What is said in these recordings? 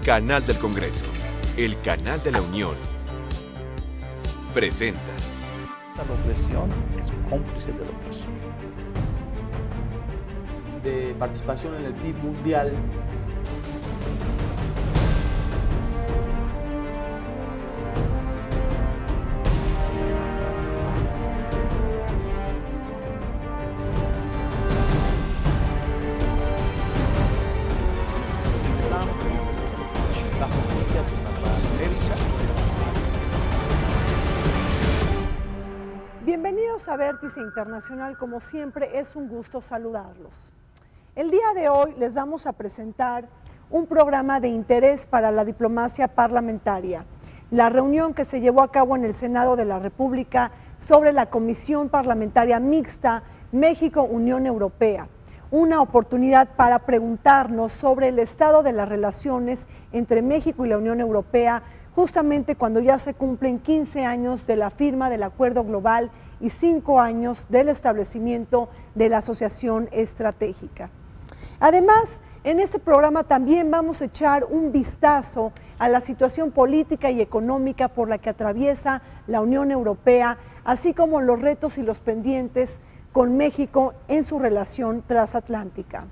Canal del Congreso, el canal de la Unión, presenta. La opresión es cómplice de la opresión. De participación en el PIB mundial. Bienvenidos a Vértice Internacional, como siempre es un gusto saludarlos. El día de hoy les vamos a presentar un programa de interés para la diplomacia parlamentaria, la reunión que se llevó a cabo en el Senado de la República sobre la Comisión Parlamentaria Mixta México-Unión Europea, una oportunidad para preguntarnos sobre el estado de las relaciones entre México y la Unión Europea, justamente cuando ya se cumplen 15 años de la firma del Acuerdo Global y 5 años del establecimiento de la Asociación Estratégica. Además, en este programa también vamos a echar un vistazo a la situación política y económica por la que atraviesa la Unión Europea, así como los retos y los pendientes con México en su relación transatlántica.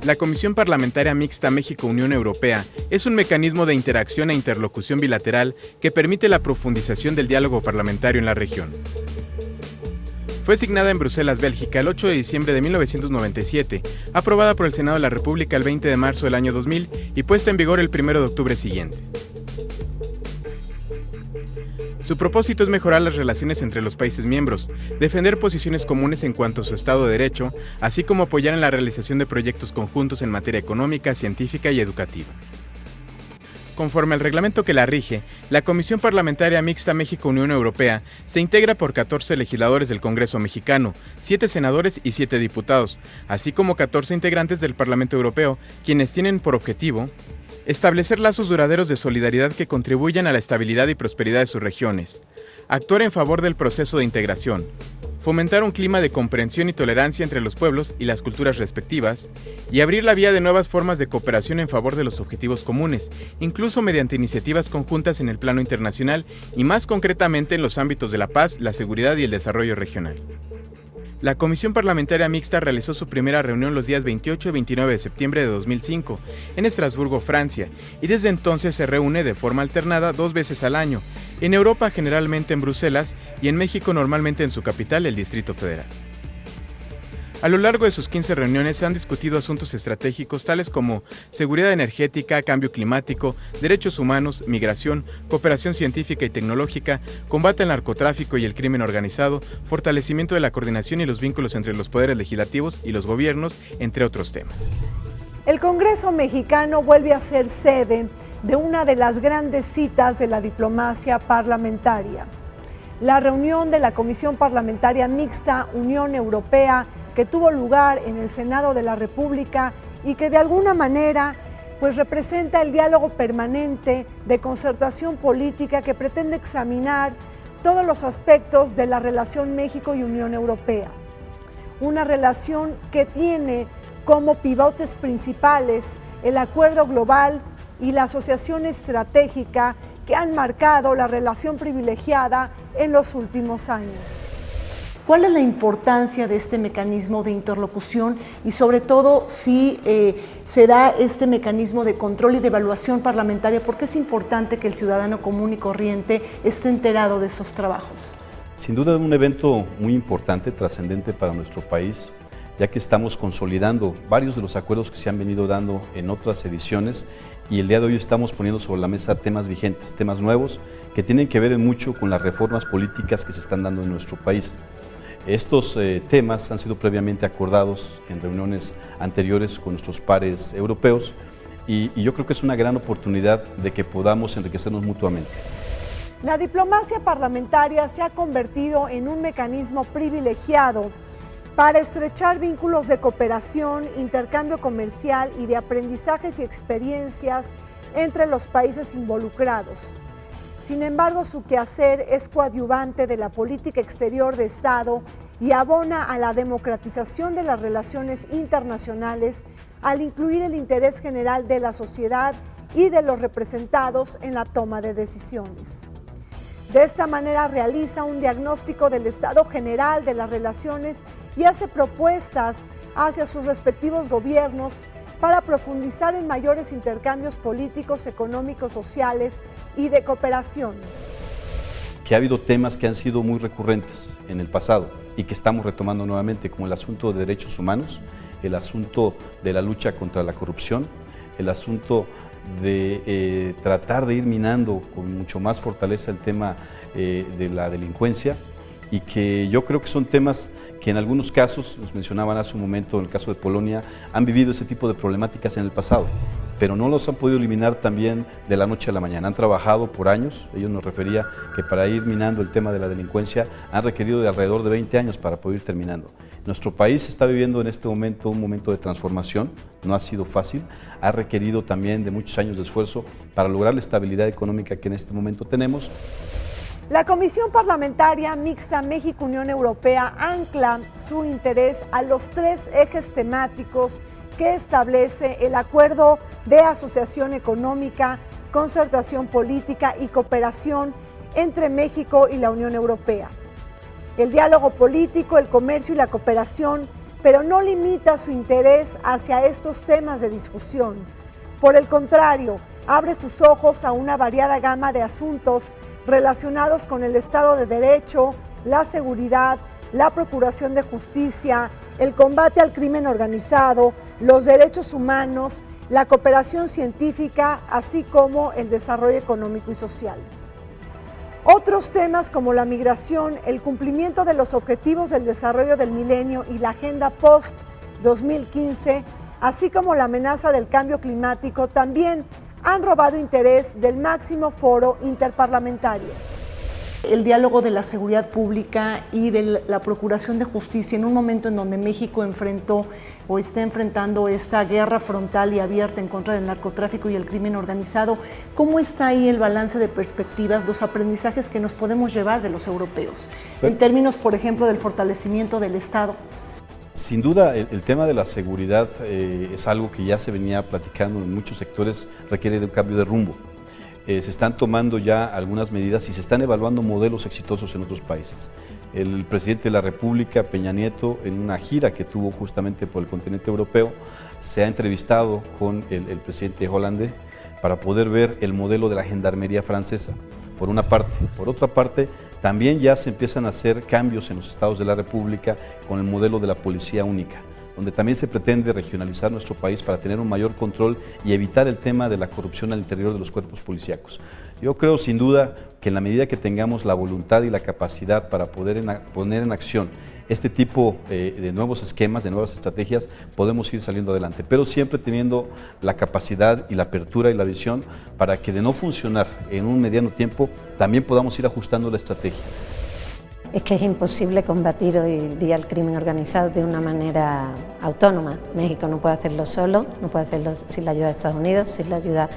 La Comisión Parlamentaria Mixta México-Unión Europea es un mecanismo de interacción e interlocución bilateral que permite la profundización del diálogo parlamentario en la región. Fue asignada en Bruselas, Bélgica, el 8 de diciembre de 1997, aprobada por el Senado de la República el 20 de marzo del año 2000 y puesta en vigor el 1 de octubre siguiente. Su propósito es mejorar las relaciones entre los países miembros, defender posiciones comunes en cuanto a su Estado de Derecho, así como apoyar en la realización de proyectos conjuntos en materia económica, científica y educativa. Conforme al reglamento que la rige, la Comisión Parlamentaria Mixta México-Unión Europea se integra por 14 legisladores del Congreso mexicano, 7 senadores y 7 diputados, así como 14 integrantes del Parlamento Europeo, quienes tienen por objetivo establecer lazos duraderos de solidaridad que contribuyan a la estabilidad y prosperidad de sus regiones, actuar en favor del proceso de integración, fomentar un clima de comprensión y tolerancia entre los pueblos y las culturas respectivas, y abrir la vía de nuevas formas de cooperación en favor de los objetivos comunes, incluso mediante iniciativas conjuntas en el plano internacional y más concretamente en los ámbitos de la paz, la seguridad y el desarrollo regional. La Comisión Parlamentaria Mixta realizó su primera reunión los días 28 y 29 de septiembre de 2005 en Estrasburgo, Francia, y desde entonces se reúne de forma alternada 2 veces al año, en Europa generalmente en Bruselas y en México normalmente en su capital, el Distrito Federal. A lo largo de sus 15 reuniones se han discutido asuntos estratégicos tales como seguridad energética, cambio climático, derechos humanos, migración, cooperación científica y tecnológica, combate al narcotráfico y el crimen organizado, fortalecimiento de la coordinación y los vínculos entre los poderes legislativos y los gobiernos, entre otros temas. El Congreso mexicano vuelve a ser sede de una de las grandes citas de la diplomacia parlamentaria. La reunión de la Comisión Parlamentaria Mixta Unión Europea que tuvo lugar en el Senado de la República y que de alguna manera representa el diálogo permanente de concertación política que pretende examinar todos los aspectos de la relación México y Unión Europea. Una relación que tiene como pivotes principales el Acuerdo Global y la Asociación Estratégica que han marcado la relación privilegiada en los últimos años. ¿Cuál es la importancia de este mecanismo de interlocución y sobre todo si se da este mecanismo de control y de evaluación parlamentaria? ¿Por qué es importante que el ciudadano común y corriente esté enterado de estos trabajos? Sin duda un evento muy importante, trascendente para nuestro país, ya que estamos consolidando varios de los acuerdos que se han venido dando en otras ediciones y el día de hoy estamos poniendo sobre la mesa temas vigentes, temas nuevos que tienen que ver mucho con las reformas políticas que se están dando en nuestro país. Estos temas han sido previamente acordados en reuniones anteriores con nuestros pares europeos y yo creo que es una gran oportunidad de que podamos enriquecernos mutuamente. La diplomacia parlamentaria se ha convertido en un mecanismo privilegiado para estrechar vínculos de cooperación, intercambio comercial y de aprendizajes y experiencias entre los países involucrados. Sin embargo, su quehacer es coadyuvante de la política exterior de Estado y abona a la democratización de las relaciones internacionales al incluir el interés general de la sociedad y de los representados en la toma de decisiones. De esta manera realiza un diagnóstico del estado general de las relaciones y hace propuestas hacia sus respectivos gobiernos para profundizar en mayores intercambios políticos, económicos, sociales y de cooperación. Que ha habido temas que han sido muy recurrentes en el pasado y que estamos retomando nuevamente, como el asunto de derechos humanos, el asunto de la lucha contra la corrupción, el asunto de tratar de ir minando con mucho más fortaleza el tema de la delincuencia, y que yo creo que son temas que en algunos casos, nos mencionaban hace un momento en el caso de Polonia, han vivido ese tipo de problemáticas en el pasado, pero no los han podido eliminar también de la noche a la mañana. Han trabajado por años. Ellos nos refería que para ir minando el tema de la delincuencia han requerido de alrededor de 20 años para poder ir terminando. Nuestro país está viviendo en este momento un momento de transformación, no ha sido fácil, ha requerido también de muchos años de esfuerzo para lograr la estabilidad económica que en este momento tenemos. La Comisión Parlamentaria Mixta México-Unión Europea ancla su interés a los 3 ejes temáticos que establece el Acuerdo de Asociación Económica, Concertación Política y Cooperación entre México y la Unión Europea. El diálogo político, el comercio y la cooperación, pero no limita su interés hacia estos temas de discusión. Por el contrario, abre sus ojos a una variada gama de asuntos relacionados con el Estado de Derecho, la seguridad, la procuración de justicia, el combate al crimen organizado, los derechos humanos, la cooperación científica, así como el desarrollo económico y social. Otros temas como la migración, el cumplimiento de los objetivos del desarrollo del milenio y la agenda post-2015, así como la amenaza del cambio climático, también han robado interés del máximo foro interparlamentario. El diálogo de la seguridad pública y de la procuración de justicia en un momento en donde México enfrentó o está enfrentando esta guerra frontal y abierta en contra del narcotráfico y el crimen organizado, ¿cómo está ahí el balance de perspectivas, los aprendizajes que nos podemos llevar de los europeos? En términos, por ejemplo, del fortalecimiento del Estado. Sin duda, el tema de la seguridad es algo que ya se venía platicando en muchos sectores, requiere de un cambio de rumbo. Se están tomando ya algunas medidas y se están evaluando modelos exitosos en otros países. El presidente de la República, Peña Nieto, en una gira que tuvo justamente por el continente europeo, se ha entrevistado con el presidente Hollande para poder ver el modelo de la gendarmería francesa, por una parte. Por otra parte, también ya se empiezan a hacer cambios en los estados de la República con el modelo de la policía única, donde también se pretende regionalizar nuestro país para tener un mayor control y evitar el tema de la corrupción al interior de los cuerpos policíacos. Yo creo sin duda que en la medida que tengamos la voluntad y la capacidad para poder poner en acción este tipo de nuevos esquemas, de nuevas estrategias, podemos ir saliendo adelante, pero siempre teniendo la capacidad y la apertura y la visión para que de no funcionar en un mediano tiempo, también podamos ir ajustando la estrategia. Es que es imposible combatir hoy día el crimen organizado de una manera autónoma. México no puede hacerlo solo, no puede hacerlo sin la ayuda de Estados Unidos, sin la ayuda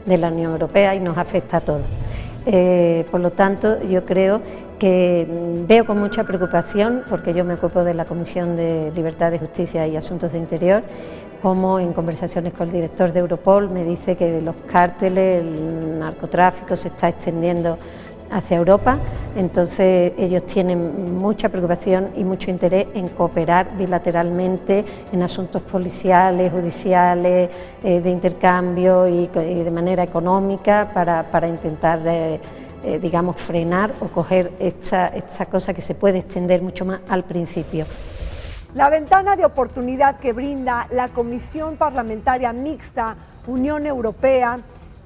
de la Unión Europea, y nos afecta a todos. Por lo tanto, yo creo que veo con mucha preocupación, porque yo me ocupo de la Comisión de Libertad, de Justicia y Asuntos de Interior, como en conversaciones con el director de Europol me dice que los cárteles, el narcotráfico se está extendiendo hacia Europa. Entonces ellos tienen mucha preocupación y mucho interés en cooperar bilateralmente en asuntos policiales, judiciales, de intercambio y de manera económica para intentar digamos, frenar o coger esta cosa que se puede extender mucho más al principio. La ventana de oportunidad que brinda la Comisión Parlamentaria Mixta Unión Europea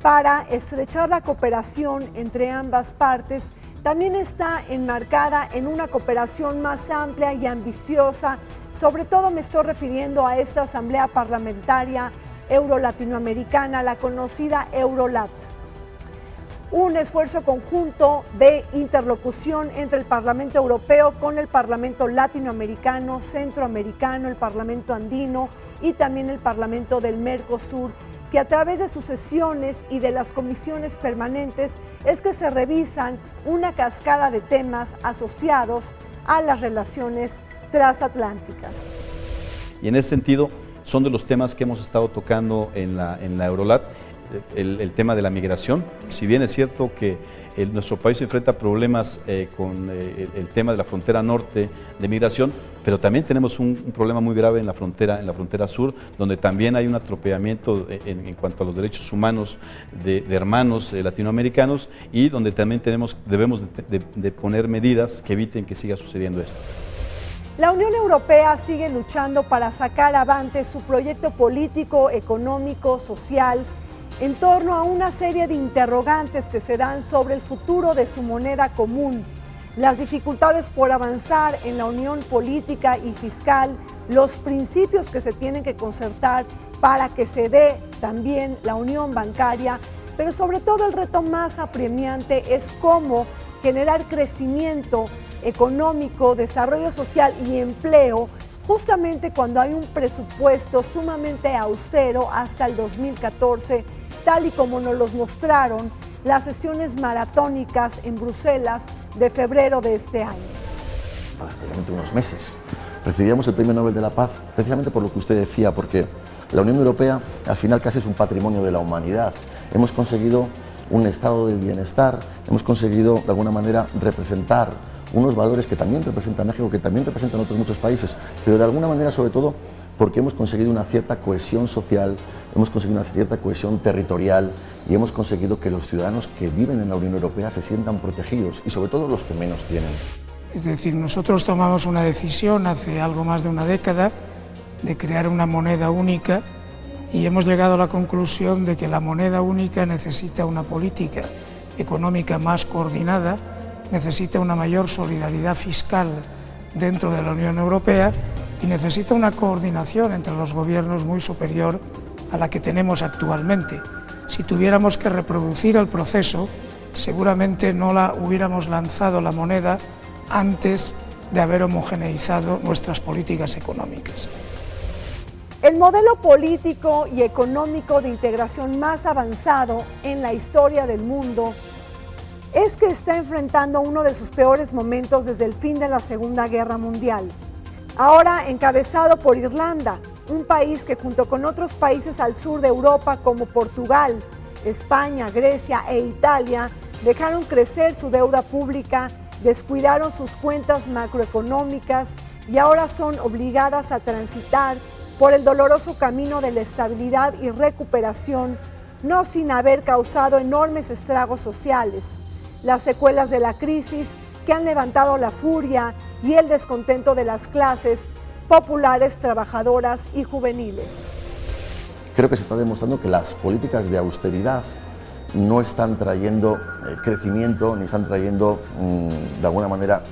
para estrechar la cooperación entre ambas partes también está enmarcada en una cooperación más amplia y ambiciosa. Sobre todo me estoy refiriendo a esta Asamblea Parlamentaria Euro-Latinoamericana, la conocida Eurolat. Un esfuerzo conjunto de interlocución entre el Parlamento Europeo con el Parlamento Latinoamericano, Centroamericano, el Parlamento Andino y también el Parlamento del Mercosur, que a través de sus sesiones y de las comisiones permanentes es que se revisan una cascada de temas asociados a las relaciones transatlánticas. Y en ese sentido, son de los temas que hemos estado tocando en la Eurolat, el tema de la migración. Si bien es cierto que nuestro país enfrenta problemas con el tema de la frontera norte de migración, pero también tenemos un problema muy grave en la frontera sur, donde también hay un atropellamiento en cuanto a los derechos humanos de hermanos latinoamericanos, y donde también debemos de poner medidas que eviten que siga sucediendo esto. La Unión Europea sigue luchando para sacar avante su proyecto político, económico, social, en torno a una serie de interrogantes que se dan sobre el futuro de su moneda común, las dificultades por avanzar en la unión política y fiscal, los principios que se tienen que concertar para que se dé también la unión bancaria, pero sobre todo el reto más apremiante es cómo generar crecimiento económico, desarrollo social y empleo, justamente cuando hay un presupuesto sumamente austero hasta el 2014, tal y como nos los mostraron las sesiones maratónicas en Bruselas de febrero de este año. Prácticamente unos meses. Recibíamos el Premio Nobel de la Paz precisamente por lo que usted decía, porque la Unión Europea al final casi es un patrimonio de la humanidad. Hemos conseguido un estado del bienestar, hemos conseguido de alguna manera representar unos valores que también representa México, que también representan otros muchos países, pero de alguna manera sobre todo porque hemos conseguido una cierta cohesión social, hemos conseguido una cierta cohesión territorial y hemos conseguido que los ciudadanos que viven en la Unión Europea se sientan protegidos, y sobre todo los que menos tienen. Es decir, nosotros tomamos una decisión hace algo más de una década de crear una moneda única, y hemos llegado a la conclusión de que la moneda única necesita una política económica más coordinada, necesita una mayor solidaridad fiscal dentro de la Unión Europea y necesita una coordinación entre los gobiernos muy superior a la que tenemos actualmente. Si tuviéramos que reproducir el proceso, seguramente no hubiéramos lanzado la moneda antes de haber homogeneizado nuestras políticas económicas. El modelo político y económico de integración más avanzado en la historia del mundo es que está enfrentando uno de sus peores momentos desde el fin de la Segunda Guerra Mundial. Ahora encabezado por Irlanda, un país que junto con otros países al sur de Europa como Portugal, España, Grecia e Italia dejaron crecer su deuda pública, descuidaron sus cuentas macroeconómicas y ahora son obligadas a transitar por el doloroso camino de la estabilidad y recuperación, no sin haber causado enormes estragos sociales. Las secuelas de la crisis que han levantado la furia y el descontento de las clases populares, trabajadoras y juveniles. Creo que se está demostrando que las políticas de austeridad no están trayendo crecimiento ni están trayendo, de alguna manera,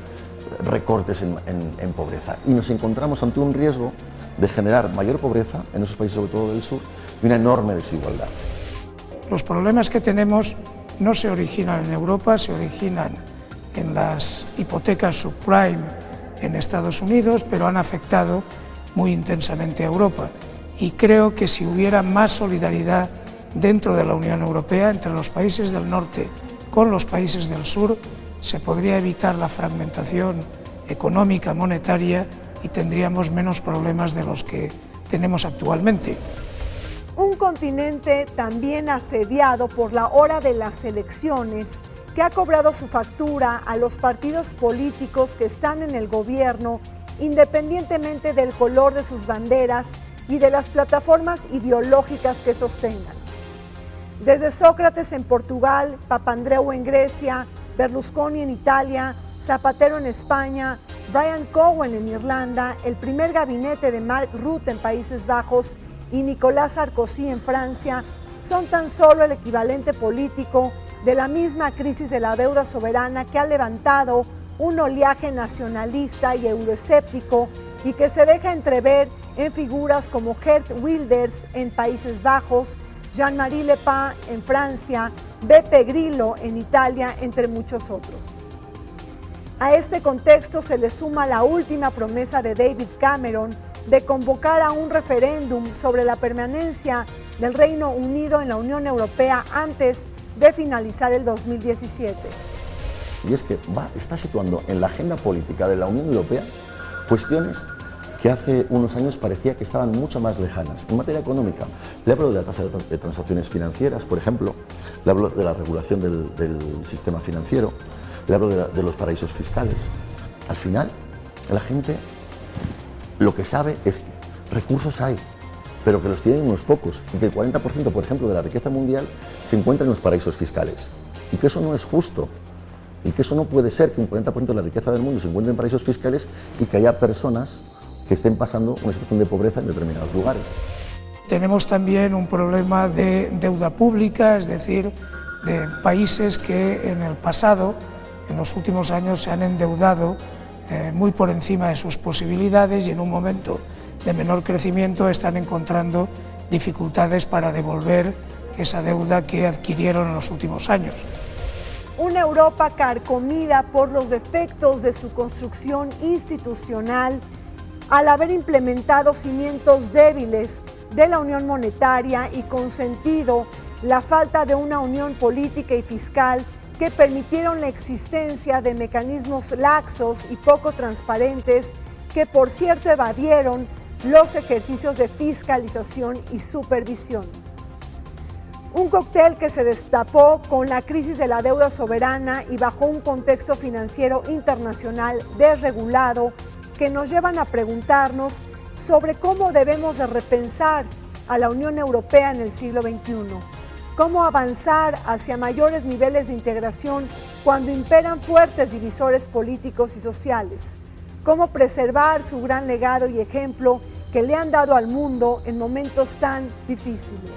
recortes en pobreza. Y nos encontramos ante un riesgo de generar mayor pobreza en esos países, sobre todo del sur, y una enorme desigualdad. Los problemas que tenemos no se originan en Europa, se originan en las hipotecas subprime en Estados Unidos, pero han afectado muy intensamente a Europa. Y creo que si hubiera más solidaridad dentro de la Unión Europea, entre los países del norte con los países del sur, se podría evitar la fragmentación económica, monetaria, y tendríamos menos problemas de los que tenemos actualmente. Un continente también asediado por la hora de las elecciones, que ha cobrado su factura a los partidos políticos que están en el gobierno, independientemente del color de sus banderas y de las plataformas ideológicas que sostengan. Desde Sócrates en Portugal, Papandreou en Grecia, Berlusconi en Italia, Zapatero en España, Brian Cowen en Irlanda, el primer gabinete de Mark Rutte en Países Bajos y Nicolas Sarkozy en Francia, son tan solo el equivalente político de la misma crisis de la deuda soberana que ha levantado un oleaje nacionalista y euroescéptico y que se deja entrever en figuras como Geert Wilders en Países Bajos, Jean-Marie Le Pen en Francia, Beppe Grillo en Italia, entre muchos otros. A este contexto se le suma la última promesa de David Cameron de convocar a un referéndum sobre la permanencia del Reino Unido en la Unión Europea antes de finalizar el 2017. y es que está situando en la agenda política de la Unión Europea cuestiones que hace unos años parecía que estaban mucho más lejanas. En materia económica, le hablo de la tasa de transacciones financieras, por ejemplo, le hablo de la regulación del sistema financiero, le hablo de los paraísos fiscales. Al final, la gente lo que sabe es que recursos hay, pero que los tienen unos pocos, y que el 40%, por ejemplo, de la riqueza mundial se encuentra en los paraísos fiscales, y que eso no es justo, y que eso no puede ser que un 40% de la riqueza del mundo se encuentre en paraísos fiscales y que haya personas que estén pasando una situación de pobreza en determinados lugares. Tenemos también un problema de deuda pública, es decir, de países que en el pasado, en los últimos años, se han endeudado muy por encima de sus posibilidades y en un momento de menor crecimiento están encontrando dificultades para devolver esa deuda que adquirieron en los últimos años. Una Europa carcomida por los defectos de su construcción institucional, al haber implementado cimientos débiles de la unión monetaria y consentido la falta de una unión política y fiscal que permitieron la existencia de mecanismos laxos y poco transparentes que, por cierto, evadieron los ejercicios de fiscalización y supervisión. Un cóctel que se destapó con la crisis de la deuda soberana y bajo un contexto financiero internacional desregulado que nos llevan a preguntarnos sobre cómo debemos de repensar a la Unión Europea en el siglo XXI, cómo avanzar hacia mayores niveles de integración cuando imperan fuertes divisores políticos y sociales, cómo preservar su gran legado y ejemplo que le han dado al mundo en momentos tan difíciles.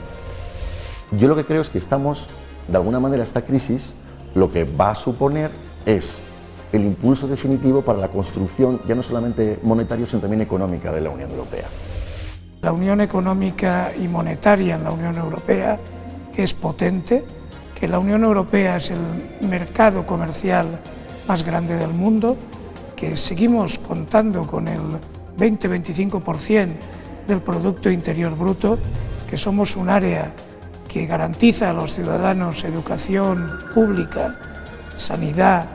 Yo lo que creo es que estamos, de alguna manera, esta crisis lo que va a suponer es el impulso definitivo para la construcción, ya no solamente monetaria, sino también económica de la Unión Europea. La unión económica y monetaria en la Unión Europea es potente, que la Unión Europea es el mercado comercial más grande del mundo, que seguimos contando con el 20-25% del Producto Interior Bruto, que somos un área que garantiza a los ciudadanos educación pública, sanidad,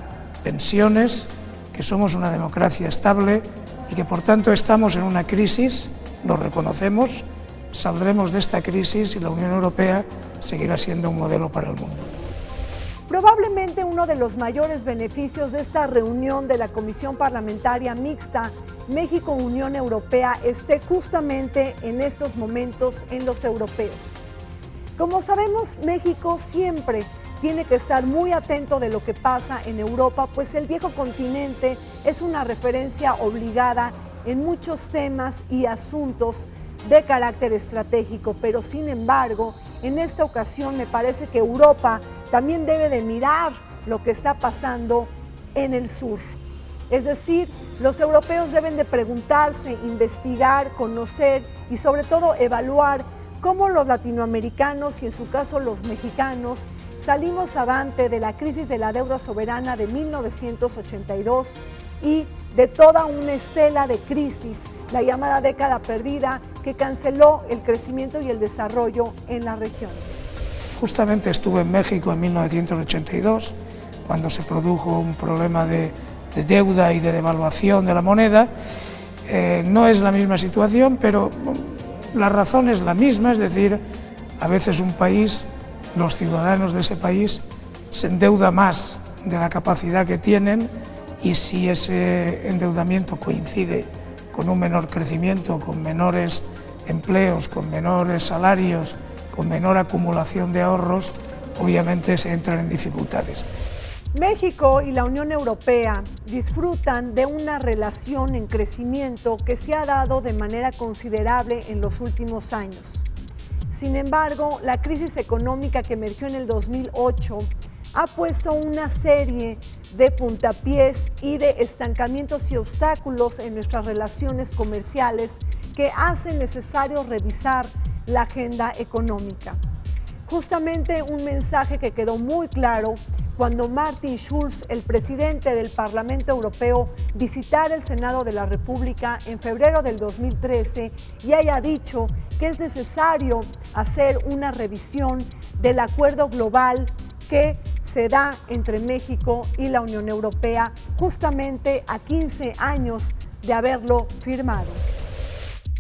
pensiones, que somos una democracia estable y que por tanto estamos en una crisis, lo reconocemos, saldremos de esta crisis y la Unión Europea seguirá siendo un modelo para el mundo. Probablemente uno de los mayores beneficios de esta reunión de la Comisión Parlamentaria Mixta México-Unión Europea esté justamente en estos momentos en los europeos. Como sabemos, México siempre tiene que estar muy atento de lo que pasa en Europa, pues el viejo continente es una referencia obligada en muchos temas y asuntos de carácter estratégico, pero sin embargo, en esta ocasión me parece que Europa también debe de mirar lo que está pasando en el sur. Es decir, los europeos deben de preguntarse, investigar, conocer y sobre todo evaluar cómo los latinoamericanos y en su caso los mexicanos salimos avante de la crisis de la deuda soberana de 1982 y de toda una estela de crisis, la llamada década perdida, que canceló el crecimiento y el desarrollo en la región. Justamente estuve en México en 1982, cuando se produjo un problema de deuda y de devaluación de la moneda. No es la misma situación, pero la razón es la misma, es decir, a veces un país, los ciudadanos de ese país, se endeuda más de la capacidad que tienen y si ese endeudamiento coincide con un menor crecimiento, con menores empleos, con menores salarios, con menor acumulación de ahorros, obviamente se entran en dificultades. México y la Unión Europea disfrutan de una relación en crecimiento que se ha dado de manera considerable en los últimos años. Sin embargo, la crisis económica que emergió en el 2008 ha puesto una serie de puntapiés y de estancamientos y obstáculos en nuestras relaciones comerciales que hacen necesario revisar la agenda económica. Justamente un mensaje que quedó muy claro cuando Martin Schulz, el presidente del Parlamento Europeo, visitara el Senado de la República en febrero del 2013 y haya dicho que es necesario hacer una revisión del acuerdo global que se da entre México y la Unión Europea justamente a 15 años de haberlo firmado.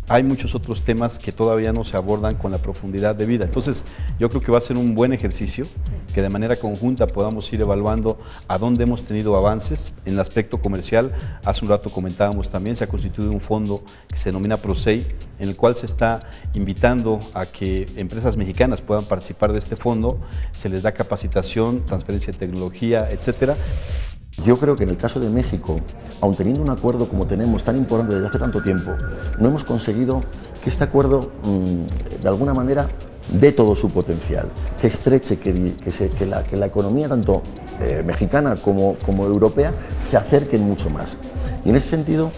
Hay muchos otros temas que todavía no se abordan con la profundidad debida. Entonces, yo creo que va a ser un buen ejercicio, que de manera conjunta podamos ir evaluando a dónde hemos tenido avances. En el aspecto comercial, hace un rato comentábamos también, se ha constituido un fondo que se denomina PROCEI, en el cual se está invitando a que empresas mexicanas puedan participar de este fondo, se les da capacitación, transferencia de tecnología, etcétera. Yo creo que en el caso de México, aun teniendo un acuerdo como tenemos tan importante desde hace tanto tiempo, no hemos conseguido que este acuerdo de alguna manera dé todo su potencial, que estreche, que la economía tanto mexicana como europea se acerquen mucho más. Y en ese sentido...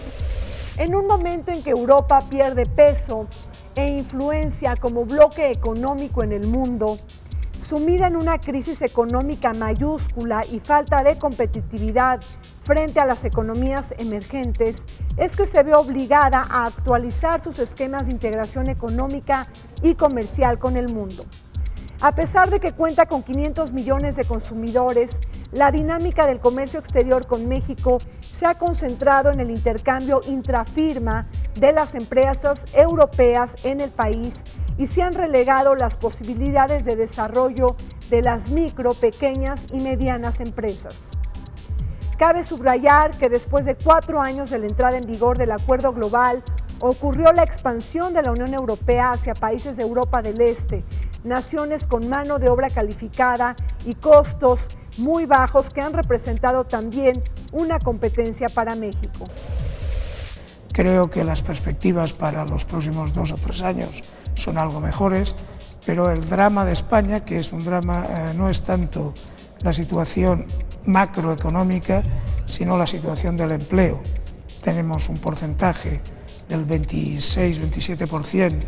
En un momento en que Europa pierde peso e influencia como bloque económico en el mundo, sumida en una crisis económica mayúscula y falta de competitividad frente a las economías emergentes, es que se ve obligada a actualizar sus esquemas de integración económica y comercial con el mundo. A pesar de que cuenta con 500 millones de consumidores, la dinámica del comercio exterior con México se ha concentrado en el intercambio intrafirma de las empresas europeas en el país y se han relegado las posibilidades de desarrollo de las micro, pequeñas y medianas empresas. Cabe subrayar que después de 4 años de la entrada en vigor del Acuerdo Global, ocurrió la expansión de la Unión Europea hacia países de Europa del Este, naciones con mano de obra calificada y costos muy bajos que han representado también una competencia para México. Creo que las perspectivas para los próximos 2 o 3 años son algo mejores, pero el drama de España, que es un drama, no es tanto la situación macroeconómica, sino la situación del empleo. Tenemos un porcentaje del 26-27%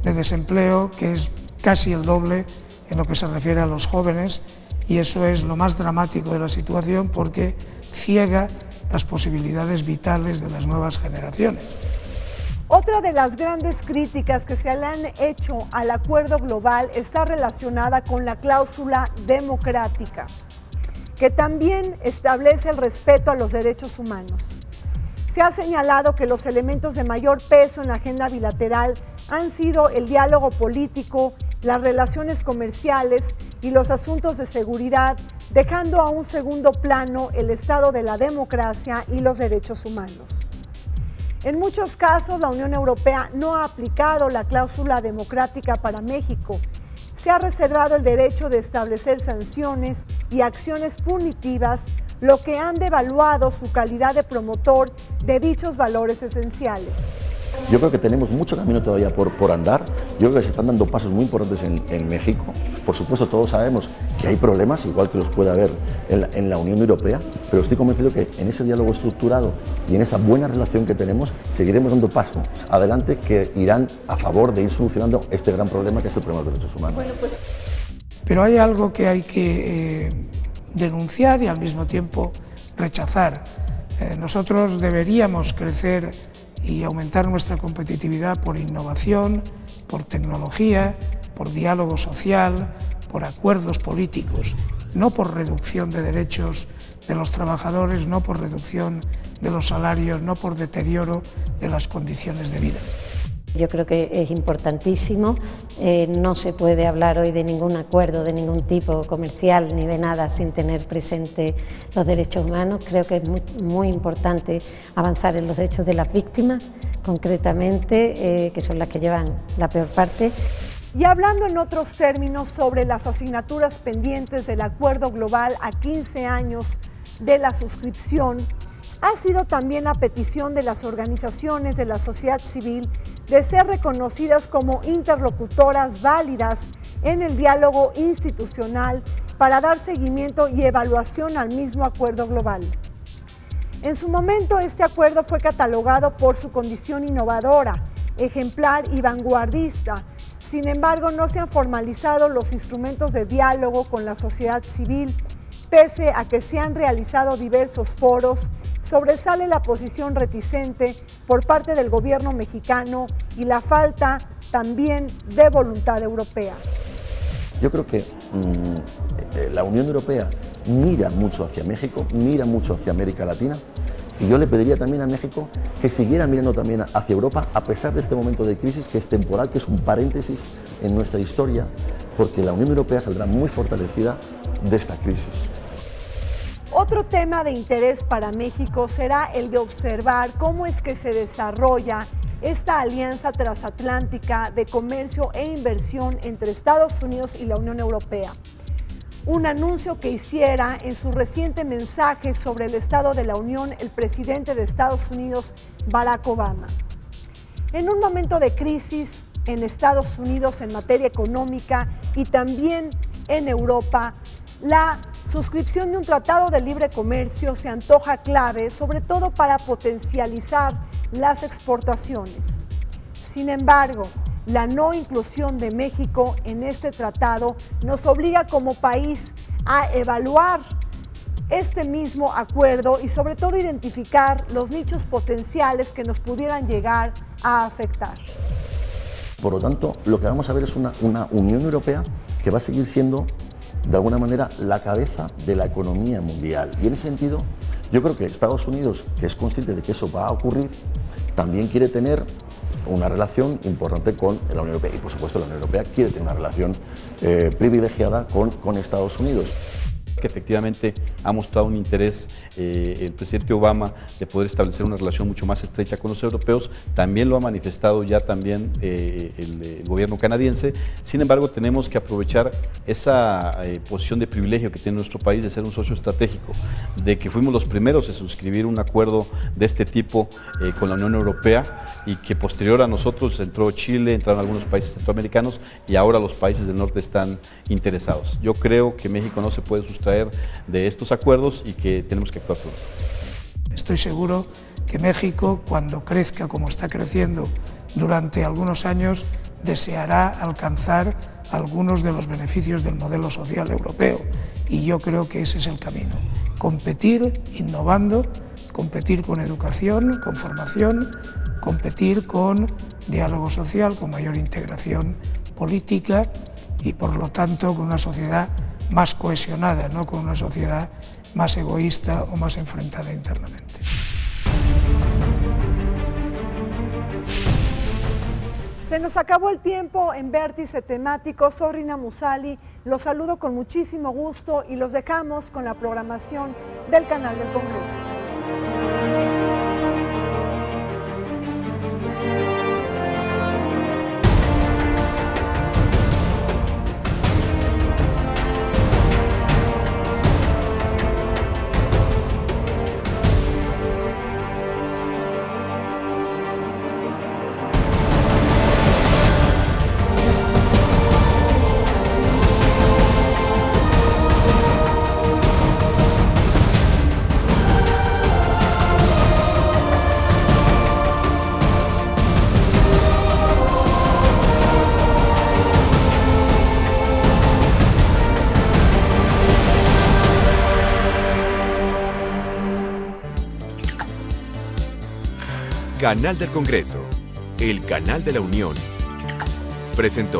de desempleo, que es casi el doble en lo que se refiere a los jóvenes, y eso es lo más dramático de la situación porque ciega las posibilidades vitales de las nuevas generaciones. Otra de las grandes críticas que se le han hecho al acuerdo global está relacionada con la cláusula democrática, que también establece el respeto a los derechos humanos. Se ha señalado que los elementos de mayor peso en la agenda bilateral han sido el diálogo político, las relaciones comerciales y los asuntos de seguridad, dejando a un segundo plano el estado de la democracia y los derechos humanos. En muchos casos, la Unión Europea no ha aplicado la cláusula democrática para México. Se ha reservado el derecho de establecer sanciones y acciones punitivas, lo que han devaluado su calidad de promotor de dichos valores esenciales. Yo creo que tenemos mucho camino todavía por andar. Yo creo que se están dando pasos muy importantes en México. Por supuesto, todos sabemos que hay problemas, igual que los puede haber en la Unión Europea, pero estoy convencido que en ese diálogo estructurado y en esa buena relación que tenemos, seguiremos dando pasos adelante que irán a favor de ir solucionando este gran problema que es el problema de los derechos humanos. Pero hay algo que hay que denunciar y al mismo tiempo rechazar. Nosotros deberíamos crecer y aumentar nuestra competitividad por innovación, por tecnología, por diálogo social, por acuerdos políticos, no por reducción de derechos de los trabajadores, no por reducción de los salarios, no por deterioro de las condiciones de vida. Yo creo que es importantísimo, no se puede hablar hoy de ningún acuerdo, de ningún tipo comercial ni de nada sin tener presente los derechos humanos. Creo que es muy importante avanzar en los derechos de las víctimas, concretamente, que son las que llevan la peor parte. Y hablando en otros términos sobre las asignaturas pendientes del Acuerdo Global a 15 años de la suscripción, ha sido también la petición de las organizaciones de la sociedad civil de ser reconocidas como interlocutoras válidas en el diálogo institucional para dar seguimiento y evaluación al mismo acuerdo global. En su momento, este acuerdo fue catalogado por su condición innovadora, ejemplar y vanguardista. Sin embargo, no se han formalizado los instrumentos de diálogo con la sociedad civil, pese a que se han realizado diversos foros. Sobresale la posición reticente por parte del gobierno mexicano y la falta también de voluntad europea. Yo creo que la Unión Europea mira mucho hacia México, mira mucho hacia América Latina, y yo le pediría también a México que siguiera mirando también hacia Europa, a pesar de este momento de crisis que es temporal, que es un paréntesis en nuestra historia, porque la Unión Europea saldrá muy fortalecida de esta crisis. Otro tema de interés para México será el de observar cómo es que se desarrolla esta alianza transatlántica de comercio e inversión entre Estados Unidos y la Unión Europea. Un anuncio que hiciera en su reciente mensaje sobre el Estado de la Unión el presidente de Estados Unidos, Barack Obama. En un momento de crisis en Estados Unidos en materia económica y también en Europa, la suscripción de un tratado de libre comercio se antoja clave, sobre todo para potencializar las exportaciones. Sin embargo, la no inclusión de México en este tratado nos obliga como país a evaluar este mismo acuerdo y sobre todo identificar los nichos potenciales que nos pudieran llegar a afectar. Por lo tanto, lo que vamos a ver es una Unión Europea que va a seguir siendo, de alguna manera, la cabeza de la economía mundial. Y en ese sentido, yo creo que Estados Unidos, que es consciente de que eso va a ocurrir, también quiere tener una relación importante con la Unión Europea. Y por supuesto la Unión Europea quiere tener una relación privilegiada con Estados Unidos. Que efectivamente ha mostrado un interés el presidente Obama de poder establecer una relación mucho más estrecha con los europeos, también lo ha manifestado ya también el gobierno canadiense. Sin embargo, tenemos que aprovechar esa posición de privilegio que tiene nuestro país de ser un socio estratégico, de que fuimos los primeros en suscribir un acuerdo de este tipo con la Unión Europea y que posterior a nosotros entró Chile, entraron algunos países centroamericanos y ahora los países del norte están interesados. Yo creo que México no se puede sustraer de estos acuerdos y que tenemos que actuar pronto. Estoy seguro que México, cuando crezca como está creciendo durante algunos años, deseará alcanzar algunos de los beneficios del modelo social europeo y yo creo que ese es el camino. Competir innovando, competir con educación, con formación, competir con diálogo social, con mayor integración política y por lo tanto con una sociedad más cohesionada, no con una sociedad más egoísta o más enfrentada internamente. Se nos acabó el tiempo en Vértice Temático. Soy Rina Musali, los saludo con muchísimo gusto y los dejamos con la programación del canal del Congreso. Canal del Congreso, el canal de la Unión, presentó.